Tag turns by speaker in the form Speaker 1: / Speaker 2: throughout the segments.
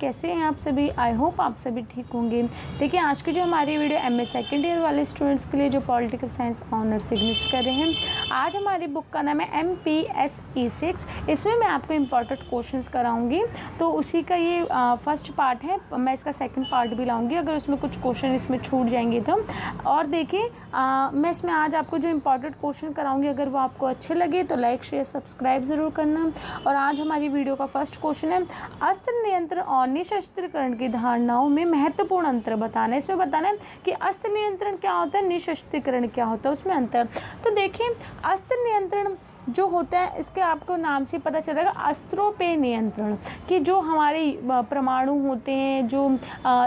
Speaker 1: कैसे हैं आप सभी? आई होप आप सभी ठीक होंगे। देखिए आज की जो हमारी वीडियो एमए सेकेंड ईयर वाले स्टूडेंट्स के लिए जो पॉलिटिकल साइंस ऑनर्स सिग्नेचर कर रहे हैं, आज हमारी बुक का नाम है MPSE6। इसमें मैं आपको इम्पॉर्टेंट क्वेश्चंस कराऊंगी, तो उसी का ये फर्स्ट पार्ट है। मैं इसका सेकंड पार्ट भी लाऊंगी अगर उसमें कुछ क्वेश्चन इसमें छूट जाएंगे तो। और देखिए मैं इसमें आज आपको जो इम्पॉर्टेंट क्वेश्चन कराऊंगी, अगर वो आपको अच्छे लगे तो लाइक शेयर सब्सक्राइब ज़रूर करना। और आज हमारी वीडियो का फर्स्ट क्वेश्चन है, अस्त्र नियंत्रण और निशस्त्रीकरण की धारणाओं में महत्वपूर्ण अंतर बताना है। इसमें बताना है कि अस्त्र नियंत्रण क्या होता है, निशस्त्रीकरण क्या होता है, उसमें अंतर। तो देखिए अस्त्र नियंत्रण जो होता है, इसके आपको नाम से पता चलेगा, अस्त्रों पे नियंत्रण, कि जो हमारे परमाणु होते हैं, जो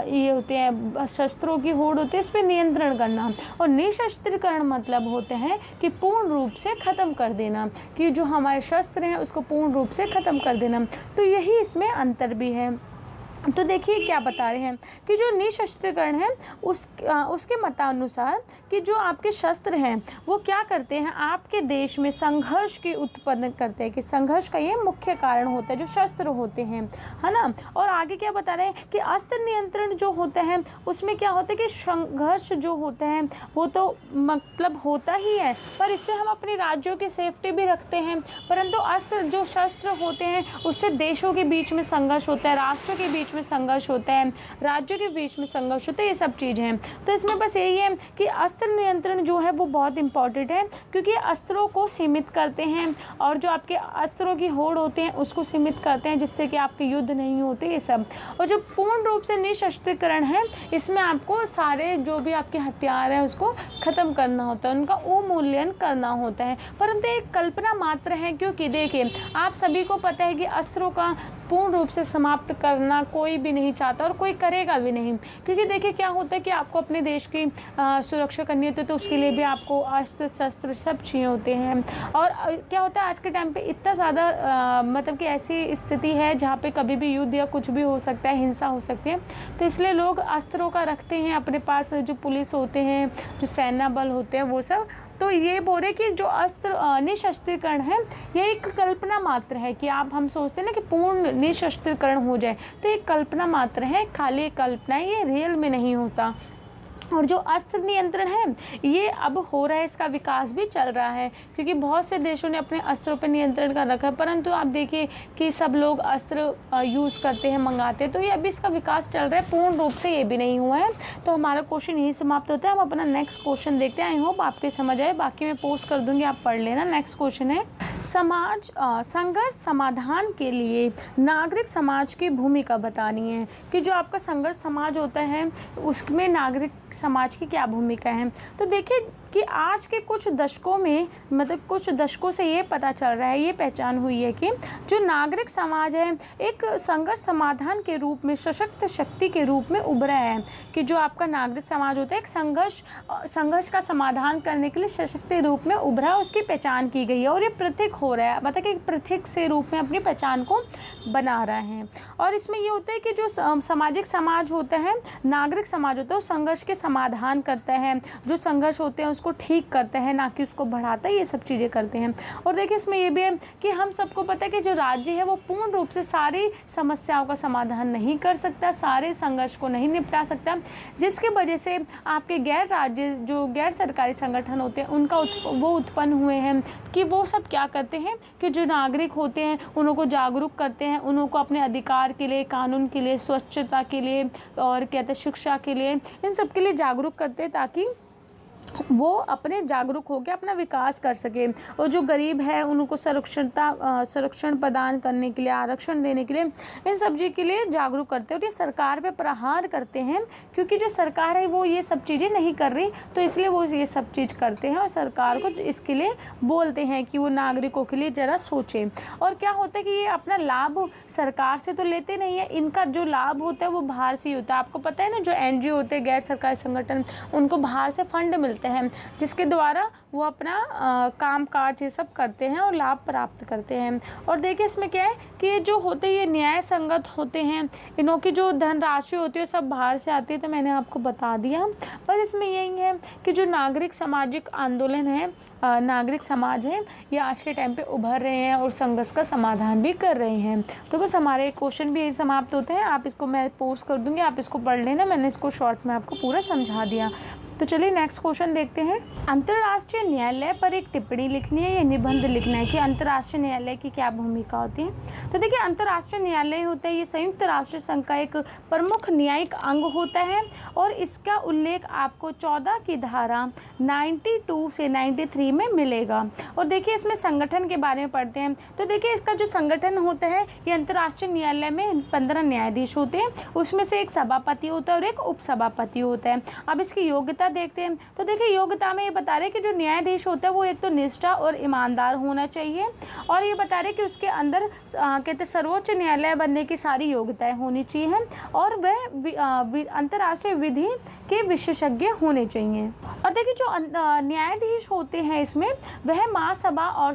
Speaker 1: ये होते हैं शस्त्रों की होड़ होती है, इस पे नियंत्रण करना। और निशस्त्रीकरण मतलब होते हैं कि पूर्ण रूप से ख़त्म कर देना, कि जो हमारे शस्त्र हैं उसको पूर्ण रूप से ख़त्म कर देना। तो यही इसमें अंतर भी है। तो देखिए क्या बता रहे हैं कि जो निशस्त्रीकरण है उसके मतानुसार कि जो आपके शस्त्र हैं वो क्या करते हैं, आपके देश में संघर्ष की उत्पन्न करते हैं, कि संघर्ष का ये मुख्य कारण होता है जो शस्त्र होते हैं, है ना। और आगे क्या बता रहे हैं कि अस्त्र नियंत्रण जो होता है उसमें क्या होता है कि संघर्ष जो होता है वो तो मतलब होता ही है, पर इससे हम अपने राज्यों की सेफ्टी भी रखते हैं। परंतु अस्त्र जो शस्त्र होते हैं उससे देशों के बीच में संघर्ष होता है, राष्ट्रों के बीच में संघर्ष होता है, राज्यों के बीच में संघर्ष होता है, ये सब चीज़ें हैं। तो इसमें बस यही है कि अस्त्र नियंत्रण जो है वो बहुत इंपॉर्टेंट है, क्योंकि अस्त्रों को सीमित करते हैं और जो आपके अस्त्रों की होड़ होते हैं उसको सीमित करते हैं, जिससे कि आपके युद्ध नहीं होते, ये सब। और जो पूर्ण रूप से निशस्त्रीकरण है, इसमें आपको सारे जो भी आपके हथियार हैं उसको ख़त्म करना होता है, उनका उन्मूलन करना होता है। परंतु एक कल्पना मात्र है, क्योंकि देखिए आप सभी को पता है कि अस्त्रों का पूर्ण रूप से समाप्त करना कोई भी नहीं चाहता और कोई करेगा भी नहीं, क्योंकि देखिए क्या होता है कि आपको अपने देश की सुरक्षा करनी होती है, तो उसके लिए भी आपको अस्त्र शस्त्र सब चाहिए होते हैं। और क्या होता है आज के टाइम पे इतना ज़्यादा मतलब कि ऐसी स्थिति है जहाँ पे कभी भी युद्ध या कुछ भी हो सकता है, हिंसा हो सकती है, तो इसलिए लोग अस्त्रों का रखते हैं अपने पास, जो पुलिस होते हैं, जो सेना बल होते हैं, वो सब। तो ये बोल रहे कि जो अस्त्र निशस्त्रीकरण है ये एक कल्पना मात्र है, कि हम सोचते हैं ना कि पूर्ण निशस्त्रीकरण हो जाए, तो एक कल्पना मात्र है, खाली एक कल्पना है, ये रियल में नहीं होता। और जो अस्त्र नियंत्रण है ये अब हो रहा है, इसका विकास भी चल रहा है, क्योंकि बहुत से देशों ने अपने अस्त्रों पर नियंत्रण कर रखा है। परंतु आप देखिए कि सब लोग अस्त्र यूज़ करते हैं, मंगाते हैं, तो ये अभी इसका विकास चल रहा है, पूर्ण रूप से ये भी नहीं हुआ है। तो हमारा क्वेश्चन यही समाप्त होता है। हम अपना नेक्स्ट क्वेश्चन देखते हैं। आई होप आपके समझ आए, बाकी मैं पोस्ट कर दूँगी, आप पढ़ लेना। नेक्स्ट क्वेश्चन है, संघर्ष समाधान के लिए नागरिक समाज की भूमिका बतानी है, कि जो आपका संघर्ष समाज होता है उसमें नागरिक समाज की क्या भूमिका है। तो देखिए कि आज के कुछ दशकों में, मतलब कुछ दशकों से ये पता चल रहा है, ये पहचान हुई है कि जो नागरिक समाज है एक संघर्ष समाधान के रूप में, सशक्त शक्ति के रूप में उभरा है, कि जो आपका नागरिक समाज होता है एक संघर्ष का समाधान करने के लिए सशक्त रूप में उभरा, उसकी पहचान की गई है। और ये प्रतीक हो रहा है, मतलब कि प्रतीक से रूप में अपनी पहचान को बना रहा है। और इसमें ये होता है कि जो सामाजिक समाज होता है, नागरिक समाज होता है, वो संघर्ष के समाधान करता है, जो संघर्ष होते हैं उसको ठीक करता है, ना कि उसको बढ़ाता है, ये सब चीज़ें करते हैं। और देखिए इसमें ये भी है कि हम सबको पता है कि जो राज्य है वो पूर्ण रूप से सारी समस्याओं का समाधान नहीं कर सकता, सारे संघर्ष को नहीं निपटा सकता, जिसकी वजह से आपके गैर राज्य जो गैर सरकारी संगठन होते हैं उनका वो उत्पन्न हुए हैं, कि वो सब क्या करते हैं कि जो नागरिक होते हैं उनको जागरूक करते हैं, उनको अपने अधिकार के लिए, कानून के लिए, स्वच्छता के लिए और कहते हैं शिक्षा के लिए, इन सब के लिए जागरूक करते हैं, ताकि वो अपने जागरूक होकर अपना विकास कर सके। और जो गरीब है उनको संरक्षण प्रदान करने के लिए, आरक्षण देने के लिए, इन सब चीज़ के लिए जागरूक करते हैं। और ये सरकार पे प्रहार करते हैं, क्योंकि जो सरकार है वो ये सब चीज़ें नहीं कर रही, तो इसलिए वो ये सब चीज़ करते हैं और सरकार को इसके लिए बोलते हैं कि वो नागरिकों के लिए ज़रा सोचें। और क्या होता है कि ये अपना लाभ सरकार से तो लेते नहीं है, इनका जो लाभ होता है वो बाहर से ही होता है। आपको पता है ना, जो NGO होते हैं, गैर सरकारी संगठन, उनको बाहर से फंड मिलता मिलता है, जिसके द्वारा वो अपना काम काज ये सब करते हैं और लाभ प्राप्त करते हैं। और देखिए इसमें क्या है कि ये जो होते हैं ये न्याय संगत होते हैं, इनों की जो धनराशि होती है सब बाहर से आती है, तो मैंने आपको बता दिया। बस इसमें यही है कि जो नागरिक सामाजिक आंदोलन है, नागरिक समाज है, ये आज के टाइम पे उभर रहे हैं और संघर्ष का समाधान भी कर रहे हैं। तो बस हमारे क्वेश्चन भी यही समाप्त होते हैं। आप इसको मैं पोस्ट कर दूँगी, आप इसको पढ़ लेना, मैंने इसको शॉर्ट में आपको पूरा समझा दिया। तो चलिए नेक्स्ट क्वेश्चन देखते हैं। अंतर्राष्ट्रीय न्यायालय पर एक टिप्पणी लिखनी है या निबंध लिखना है कि अंतर्राष्ट्रीय न्यायालय की क्या भूमिका होती है। तो देखिए अंतर्राष्ट्रीय न्यायालय होता है ये संयुक्त राष्ट्र संघ का एक प्रमुख न्यायिक अंग होता है और इसका उल्लेख आपको 14 की धारा 92 से 93 में मिलेगा। और देखिए इसमें संगठन के बारे में पढ़ते हैं। तो देखिए इसका जो संगठन होता है ये अंतर्राष्ट्रीय न्यायालय में 15 न्यायाधीश होते हैं, उसमें से एक सभापति होता है और एक उपसभापति होता है। अब इसकी योग्यता देखते हैं। तो देखिए योग्यता में ये बता रहे हैं कि जो न्यायाधीश होता है वो एक तो निष्ठा और ईमानदार होना चाहिए, और ये बता रहे हैं कि उसके अंदर कहते हैं सर्वोच्च न्यायालय बनने की सारी योग्यताएं होनी चाहिए, और वह अंतर्राष्ट्रीय विधि के विशेषज्ञ होने चाहिए। और देखिए जो न्यायाधीश होते हैं इसमें वह महासभा और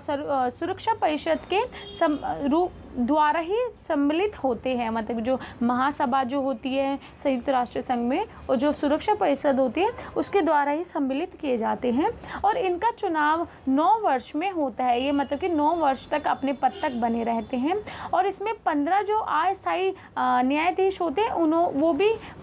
Speaker 1: सुरक्षा परिषद के रूप द्वारा ही सम्मिलित होते हैं। मतलब जो महासभा जो होती है संयुक्त राष्ट्र संघ में और जो सुरक्षा परिषद होती है उसके द्वारा ही सम्मिलित किए जाते हैं, और इनका चुनाव 9 वर्ष में होता है। ये मतलब कि 9 वर्ष तक अपने पद तक बने रहते हैं। और इसमें 15 जो अस्थायी न्यायाधीश होते हैं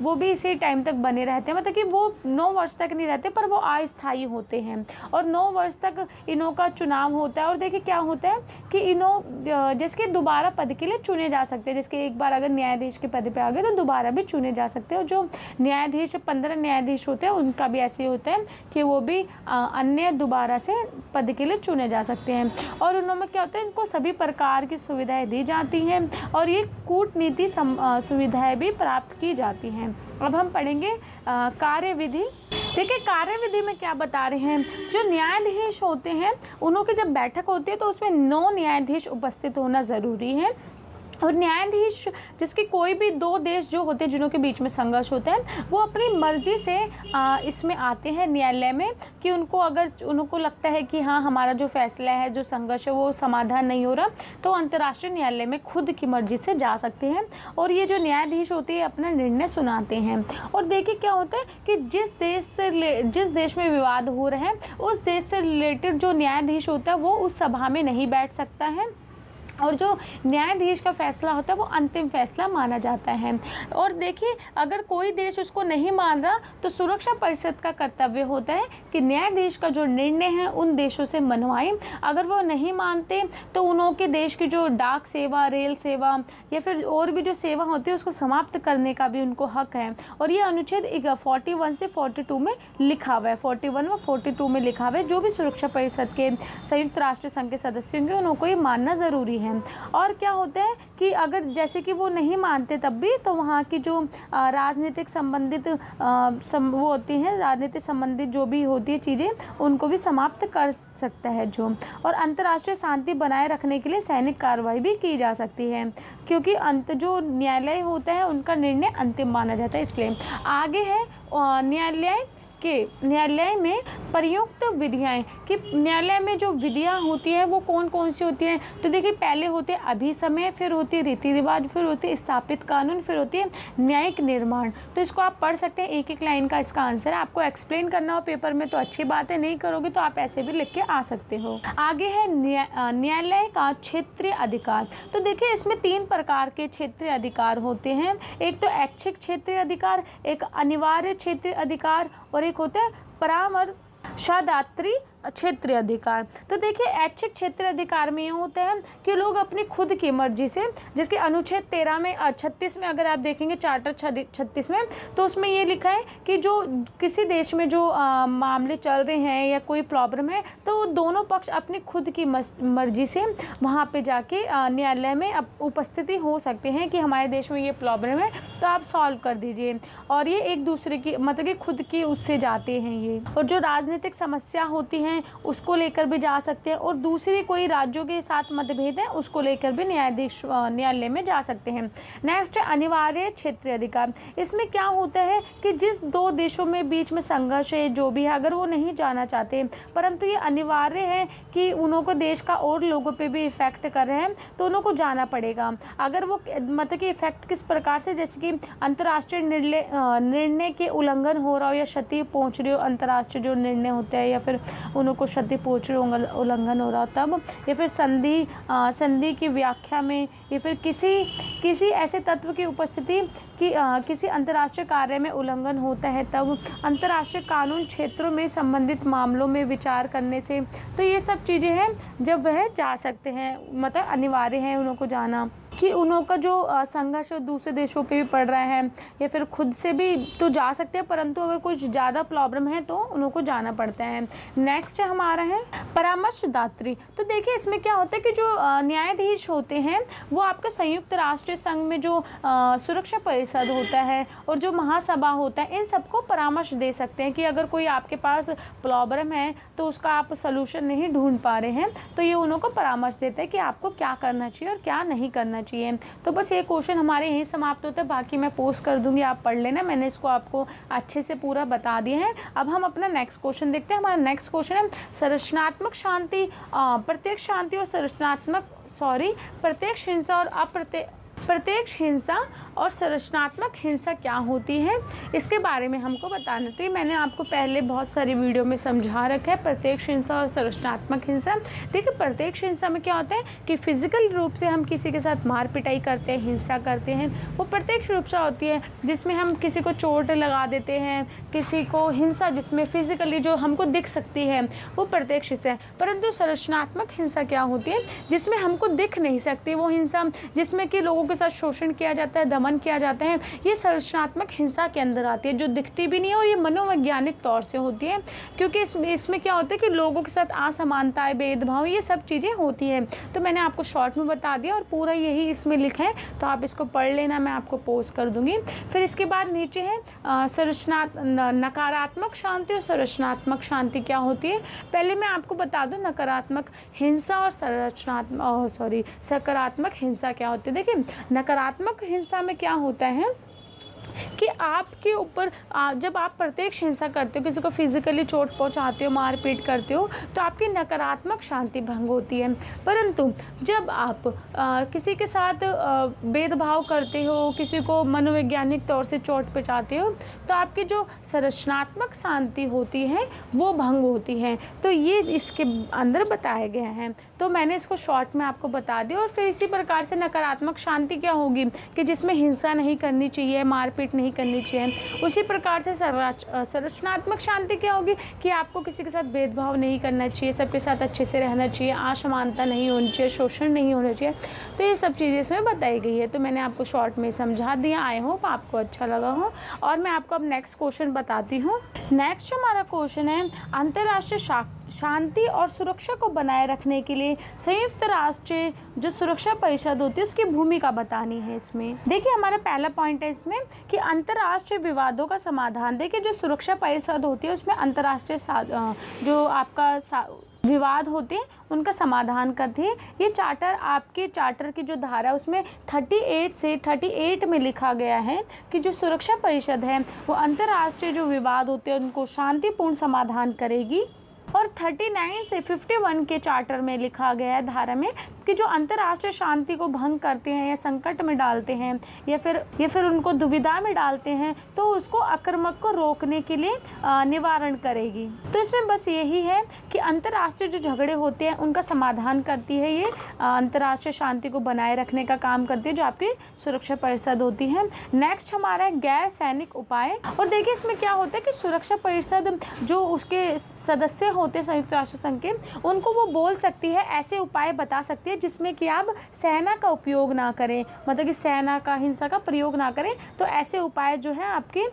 Speaker 1: वो भी इसी टाइम तक बने रहते हैं। मतलब कि वो 9 वर्ष तक नहीं रहते पर वो अस्थायी होते हैं, और 9 वर्ष तक इनों का चुनाव होता है। और देखिए क्या होता है कि इनों जिसके दोबारा पद के लिए चुने जा सकते हैं, जिसके एक बार अगर न्यायाधीश के पद पे आ गए तो दोबारा भी चुने जा सकते हैं। और जो न्यायाधीश 15 न्यायाधीश होते हैं उनका भी ऐसे होता है कि वो भी अन्य दोबारा से पद के लिए चुने जा सकते हैं। और उनमें क्या होता है, इनको सभी प्रकार की सुविधाएं दी जाती हैं और ये कूटनीति सुविधाएं भी प्राप्त की जाती हैं। अब हम पढ़ेंगे कार्यविधि। देखिए कार्यविधि में क्या बता रहे हैं, जो न्यायाधीश होते हैं उनों की जब बैठक होती है तो उसमें 9 न्यायाधीश उपस्थित होना ज़रूरी है। और न्यायाधीश जिसके कोई भी 2 देश जो होते हैं जिनों के बीच में संघर्ष होता है वो अपनी मर्जी से इसमें आते हैं न्यायालय में, कि उनको लगता है कि हाँ हमारा जो फैसला है, जो संघर्ष है वो समाधान नहीं हो रहा, तो अंतर्राष्ट्रीय न्यायालय में खुद की मर्जी से जा सकते हैं। और ये जो न्यायाधीश होते हैं अपना निर्णय सुनाते हैं। और देखिए क्या होता है कि जिस देश में विवाद हो रहे हैं उस देश से रिलेटेड जो न्यायाधीश होता है वो उस सभा में नहीं बैठ सकता है, और जो न्यायाधीश का फैसला होता है वो अंतिम फैसला माना जाता है। और देखिए अगर कोई देश उसको नहीं मान रहा तो सुरक्षा परिषद का कर्तव्य होता है कि न्यायाधीश का जो निर्णय है उन देशों से मनवाएं। अगर वो नहीं मानते तो उनके देश की जो डाक सेवा, रेल सेवा या फिर और भी जो सेवा होती है उसको समाप्त करने का भी उनको हक है। और ये अनुच्छेद 41 से 42 में लिखा हुआ है, 41 व 42 में लिखा हुआ है। जो भी सुरक्षा परिषद के संयुक्त राष्ट्र संघ के सदस्य होंगे उनको ये मानना ज़रूरी है। और क्या होता है कि अगर जैसे कि वो नहीं मानते तब भी तो वहाँ की जो राजनीतिक संबंधित वो होती हैं, राजनीतिक संबंधित जो भी होती है चीज़ें उनको भी समाप्त कर सकता है जो। और अंतर्राष्ट्रीय शांति बनाए रखने के लिए सैनिक कार्रवाई भी की जा सकती है, क्योंकि जो न्यायालय होता है उनका निर्णय अंतिम माना जाता है। इसलिए आगे है न्यायालय में प्रयुक्त विधियाएं, कि न्यायालय में जो विधियां होती है वो कौन कौन सी होती हैं। तो देखिए पहले होते हैं अभिसमय, फिर होती है रीति रिवाज, फिर होती है स्थापित कानून, फिर होती है न्यायिक निर्माण। तो इसको आप पढ़ सकते हैं, एक एक लाइन का इसका आंसर है। आपको एक्सप्लेन करना हो पेपर में तो अच्छी बात है, नहीं करोगे तो आप ऐसे भी लिख के आ सकते हो। आगे है न्यायालय का क्षेत्रीय अधिकार। तो देखिए इसमें 3 प्रकार के क्षेत्रीय अधिकार होते हैं। एक तो ऐच्छिक क्षेत्रीय अधिकार, एक अनिवार्य क्षेत्रीय अधिकार और एक होता है परामर्शदात्री क्षेत्रीय अधिकार। तो देखिए ऐच्छिक क्षेत्रीय अधिकार में ये होता है कि लोग अपनी खुद की मर्जी से, जिसके अनुच्छेद 36 में अगर आप देखेंगे चार्टर 36 में, तो उसमें ये लिखा है कि जो किसी देश में जो मामले चल रहे हैं या कोई प्रॉब्लम है तो दोनों पक्ष अपनी खुद की मर्जी से वहाँ पे जाके न्यायालय में उपस्थिति हो सकते हैं कि हमारे देश में ये प्रॉब्लम है तो आप सॉल्व कर दीजिए। और ये एक दूसरे की मतलब कि खुद की उससे जाते हैं ये। और जो राजनीतिक समस्या होती है हैं उसको लेकर भी जा सकते हैं, और दूसरी कोई राज्यों के साथ मतभेद है उसको लेकर भी न्यायालय में जा सकते हैं। नेक्स्ट है अनिवार्य क्षेत्रीय अधिकार। इसमें क्या होता है कि जिस दो देशों में बीच में संघर्ष है जो भी है, अगर वो नहीं जाना चाहते परंतु ये अनिवार्य है कि उन्हों को देश का और लोगों पे भी इफ़ेक्ट कर रहे हैं तो उन्हों को जाना पड़ेगा। अगर वो मतलब कि इफ़ेक्ट किस प्रकार से, जैसे कि अंतर्राष्ट्रीय निर्णय के उल्लंघन हो रहा हो या क्षति पहुंच रही हो, अंतर्राष्ट्रीय जो निर्णय होते हैं या फिर उन्हों को क्षति पहुंच रही हो, उल्लंघन हो रहा हो तब, या फिर संधि की व्याख्या में, या फिर किसी ऐसे तत्व की उपस्थिति कि किसी अंतर्राष्ट्रीय कार्य में उल्लंघन होता है तब, अंतर्राष्ट्रीय कानून क्षेत्रों में संबंधित मामलों में विचार करने से। तो ये सब चीज़ें हैं जब वह जा सकते हैं, मतलब अनिवार्य है उन्हों को जाना, कि उन्हों का जो संघर्ष दूसरे देशों पे भी पड़ रहा है या फिर खुद से भी तो जा सकते हैं, परंतु अगर कुछ ज़्यादा प्रॉब्लम है तो उन्हों को जाना पड़ता है। नेक्स्ट है हमारा है परामर्शदात्री। तो देखिए इसमें क्या होता है कि जो न्यायाधीश होते हैं वो आपका संयुक्त राष्ट्र संघ में जो सुरक्षा परिषद होता है और जो महासभा होता है इन सबको परामर्श दे सकते हैं कि अगर कोई आपके पास प्रॉब्लम है तो उसका आप सलूशन नहीं ढूंढ पा रहे हैं तो ये उन्हों को परामर्श देता है कि आपको क्या करना चाहिए और क्या नहीं करना चाहिए। तो बस ये क्वेश्चन हमारे यहीं समाप्त होता है, बाकी मैं पोस्ट कर दूंगी, आप पढ़ लेना, मैंने इसको आपको अच्छे से पूरा बता दिया है। अब हम अपना नेक्स्ट क्वेश्चन देखते हैं। हमारा नेक्स्ट क्वेश्चन है संरचनात्मक शांति, प्रत्यक्ष शांति और प्रत्यक्ष हिंसा और प्रत्यक्ष हिंसा और संरचनात्मक हिंसा क्या होती है, इसके बारे में हमको बताना। तो ये मैंने आपको पहले बहुत सारी वीडियो में समझा रखा है, प्रत्यक्ष हिंसा और संरचनात्मक हिंसा। देखिए प्रत्यक्ष हिंसा में क्या होता है कि फिजिकल रूप से हम किसी के साथ मार पिटाई करते हैं, हिंसा करते हैं, वो प्रत्यक्ष रूप से होती है जिसमें हम किसी को चोट लगा देते हैं, किसी को हिंसा जिसमें फिजिकली जो हमको दिख सकती है वो प्रत्यक्ष हिंसा है। परंतु संरचनात्मक हिंसा क्या होती है जिसमें हमको दिख नहीं सकती वो हिंसा, जिसमें कि लोगों के साथ शोषण किया जाता है, दमन किया जाता है, ये संरचनात्मक हिंसा के अंदर आती है, जो दिखती भी नहीं है और ये मनोवैज्ञानिक तौर से होती है, क्योंकि इसमें क्या होता है कि लोगों के साथ असमानताएं, भेदभाव, ये सब चीज़ें होती हैं। तो मैंने आपको शॉर्ट में बता दिया और पूरा यही इसमें लिखा है, तो आप इसको पढ़ लेना, मैं आपको पोस्ट कर दूंगी। फिर इसके बाद नीचे है नकारात्मक शांति और संरचनात्मक शांति क्या होती है। पहले मैं आपको बता दूं नकारात्मक हिंसा और सकारात्मक हिंसा क्या होती है। देखिए नकारात्मक हिंसा में क्या होता है कि आपके ऊपर जब आप प्रत्यक्ष हिंसा करते हो, किसी को फिजिकली चोट पहुंचाते हो, मारपीट करते हो, तो आपकी नकारात्मक शांति भंग होती है। परंतु जब आप किसी के साथ भेदभाव करते हो, किसी को मनोवैज्ञानिक तौर से चोट पहुंचाते हो, तो आपकी जो संरचनात्मक शांति होती है वो भंग होती है। तो ये इसके अंदर बताया गया है, तो मैंने इसको शॉर्ट में आपको बता दिया। और फिर इसी प्रकार से नकारात्मक शांति क्या होगी कि जिसमें हिंसा नहीं करनी चाहिए, मारपीट नहीं करनी चाहिए। उसी प्रकार से संरचनात्मक शांति क्या होगी कि आपको किसी के साथ भेदभाव नहीं करना चाहिए, सबके साथ अच्छे से रहना चाहिए, असमानता नहीं होनी चाहिए, शोषण नहीं होना चाहिए। तो ये सब चीज़ें इसमें बताई गई है, तो मैंने आपको शॉर्ट में समझा दिया। आई होप आपको अच्छा लगा हो। और मैं आपको अब नेक्स्ट क्वेश्चन बताती हूँ। नेक्स्ट हमारा क्वेश्चन है अंतर्राष्ट्रीय शांति और सुरक्षा को बनाए रखने के लिए संयुक्त राष्ट्र जो सुरक्षा परिषद होती है उसकी भूमिका बतानी है। इसमें देखिए हमारा पहला पॉइंट है इसमें कि अंतर्राष्ट्रीय विवादों का समाधान। देखिए जो सुरक्षा परिषद होती है उसमें अंतर्राष्ट्रीय जो आपका विवाद होते हैं उनका समाधान करती है। ये चार्टर की जो धारा है उसमें 38 से 38 में लिखा गया है कि जो सुरक्षा परिषद है वो अंतर्राष्ट्रीय जो विवाद होते हैं उनको शांतिपूर्ण समाधान करेगी। और 39 से 51 के चार्टर में लिखा गया है धारा में कि जो अंतर्राष्ट्रीय शांति को भंग करते हैं या संकट में डालते हैं या फिर उनको दुविधा में डालते हैं तो उसको आक्रमण को रोकने के लिए निवारण करेगी। तो इसमें बस यही है कि अंतर्राष्ट्रीय जो झगड़े होते हैं उनका समाधान करती है, ये अंतर्राष्ट्रीय शांति को बनाए रखने का काम करती है जो आपकी सुरक्षा परिषद होती है। नेक्स्ट हमारा है गैर सैनिक उपाय। और देखिए इसमें क्या होता है कि सुरक्षा परिषद जो उसके सदस्य होते हैं संयुक्त राष्ट्र संघ के, उनको वो बोल सकती है, ऐसे उपाय बता सकती है जिसमें कि आप सेना का उपयोग ना करें, मतलब कि सेना का हिंसा का प्रयोग ना करें। तो ऐसे उपाय जो है आपकी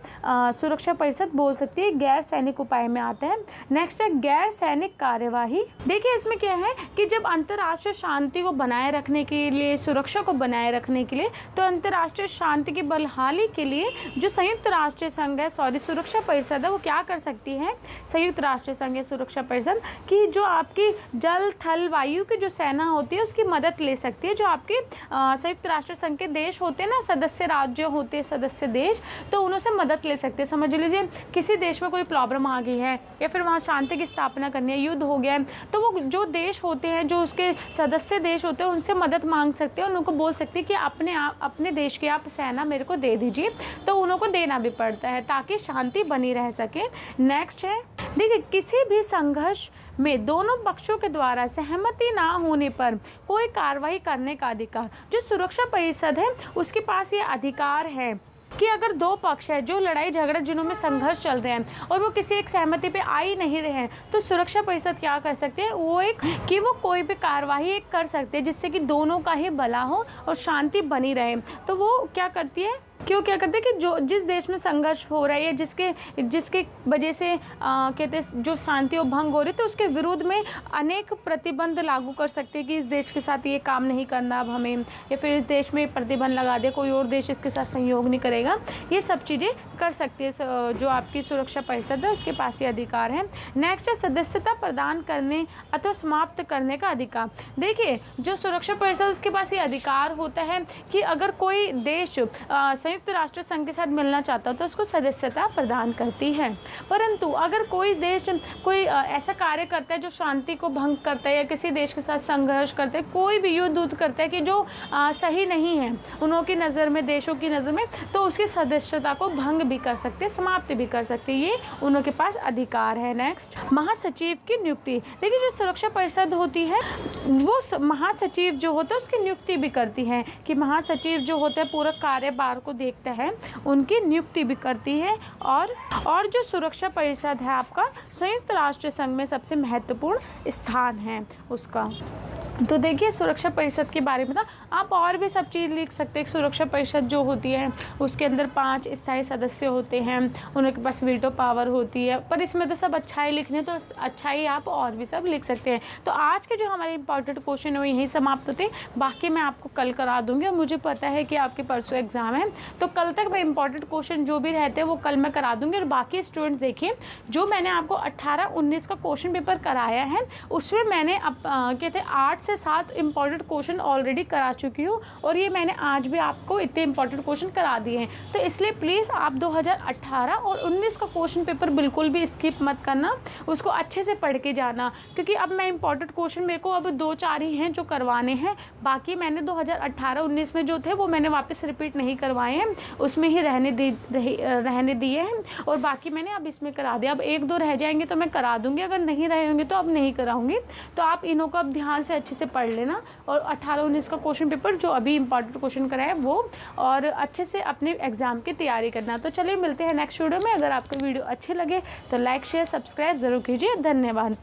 Speaker 1: सुरक्षा परिषद बोल सकती है, गैर सैनिक उपाय में आता है। नेक्स्ट है गैर सैनिक कार्यवाही। देखिए इसमें क्या है कि जब अंतर्राष्ट्रीय शांति को बनाए रखने के लिए, सुरक्षा को बनाए रखने के लिए, तो अंतर्राष्ट्रीय शांति की बहाली के लिए जो संयुक्त राष्ट्र संघ है सुरक्षा परिषद है वो क्या कर सकती है, संयुक्त राष्ट्र संघ सुरक्षा परिषद कि जो आपकी जल थल वायु की जो सेना होती है उसकी मदद ले सकती है। जो आपके संयुक्त राष्ट्र संघ के देश होते हैं ना, सदस्य राज्य होते हैं, सदस्य देश, तो उनसे मदद ले सकते हैं। समझ लीजिए किसी देश में कोई प्रॉब्लम आ गई है या फिर वहाँ शांति की स्थापना करनी है, युद्ध हो गया है, तो वो जो देश होते हैं, जो उसके सदस्य देश होते हैं, उनसे मदद मांग सकते हैं और उनको बोल सकते हैं कि अपने देश की आप सेना मेरे को दे दीजिए। तो उनको देना भी पड़ता है ताकि शांति बनी रह सके। नेक्स्ट है, देखिए किसी भी संघर्ष में दोनों पक्षों के द्वारा सहमति ना होने पर कोई कार्रवाई करने का अधिकार, जो सुरक्षा परिषद है उसके पास ये अधिकार है कि अगर दो पक्ष है जो लड़ाई झगड़ा जिन्होंने संघर्ष चल रहे हैं और वो किसी एक सहमति पे आ ही नहीं रहे हैं, तो सुरक्षा परिषद क्या कर सकते हैं, वो कोई भी कार्रवाई कर सकते हैं जिससे कि दोनों का ही भला हो और शांति बनी रहे। तो वो क्या करती है, क्या करते हैं कि जिस देश में संघर्ष हो रहा है या जिसके वजह से कहते हैं जो शांति और भंग हो रही है, तो उसके विरोध में अनेक प्रतिबंध लागू कर सकते हैं कि इस देश के साथ ये काम नहीं करना अब हमें, या फिर इस देश में प्रतिबंध लगा दे, कोई और देश इसके साथ सहयोग नहीं करेगा। ये सब चीज़ें कर सकती है जो आपकी सुरक्षा परिषद है, उसके पास ये अधिकार है। नेक्स्ट है सदस्यता प्रदान करने अथवा समाप्त करने का अधिकार। देखिए जो सुरक्षा परिषद उसके पास ये अधिकार होता है कि अगर कोई देश संयुक्त राष्ट्र संघ के साथ मिलना चाहता हो तो उसको सदस्यता प्रदान करती है। परंतु अगर कोई देश ऐसा कार्य करता है जो शांति को भंग करता है या किसी देश के साथ संघर्ष करता है, कोई भी युद्ध करता है कि जो सही नहीं है उनकी नज़र में, देशों की नज़र में, तो उसकी सदस्यता को भंग भी कर सकते हैं, समाप्त भी कर सकते हैं। ये उनके पास अधिकार है। नेक्स्ट, महासचिव की नियुक्ति। देखिए जो सुरक्षा परिषद होती है वो महासचिव जो होता है उसकी नियुक्ति भी करती है कि महासचिव जो होता है पूरा कार्यभार को देखता है, उनकी नियुक्ति भी करती है। और जो सुरक्षा परिषद है आपका संयुक्त राष्ट्र संघ में सबसे महत्वपूर्ण स्थान है उसका। तो देखिए सुरक्षा परिषद के बारे में ना आप और भी सब चीज़ लिख सकते हैं। सुरक्षा परिषद जो होती है उसके अंदर 5 स्थायी सदस्य होते हैं, उनके पास वीटो पावर होती है, पर इसमें तो सब अच्छा ही लिखने, तो अच्छा ही आप और भी सब लिख सकते हैं। तो आज के जो हमारे इंपॉर्टेंट क्वेश्चन है वो यहीं समाप्त होते हैं, बाकी मैं आपको कल करा दूँगी। और मुझे पता है कि आपके परसों एग्ज़ाम है, तो कल तक मैं इंपॉर्टेंट क्वेश्चन जो भी रहते हैं वो कल मैं करा दूँगी। और बाकी स्टूडेंट देखिए जो मैंने आपको 18-19 का क्वेश्चन पेपर कराया है उसमें मैंने कहते हैं 8 से 7 इंपॉर्टेंट क्वेश्चन ऑलरेडी करा चुकी हूँ, और ये मैंने आज भी आपको इतने इंपॉर्टेंट क्वेश्चन करा दिए हैं। तो इसलिए प्लीज़ आप 2018 और 19 का क्वेश्चन पेपर बिल्कुल भी स्किप मत करना, उसको अच्छे से पढ़ के जाना, क्योंकि अब मैं इंपॉर्टेंट क्वेश्चन मेरे को अब 2-4 ही हैं जो करवाने हैं, बाकी मैंने 2018-19 में जो थे वो मैंने वापस रिपीट नहीं करवाए हैं, उसमें ही रहने दिए हैं, और बाकी मैंने अब इसमें करा दिया। अब 1-2 रह जाएंगे तो मैं करा दूँगी, अगर नहीं रहे होंगे तो अब नहीं कराऊँगी। तो आप इन्हों को अब ध्यान से अच्छे से पढ़ लेना, और 18-19 का क्वेश्चन पेपर जो अभी इंपॉर्टेंट क्वेश्चन कराया वो, और अच्छे से अपने एग्जाम की तैयारी करना। तो चलिए मिलते हैं नेक्स्ट वीडियो में। अगर आपको वीडियो अच्छे लगे तो लाइक शेयर सब्सक्राइब ज़रूर कीजिए। धन्यवाद।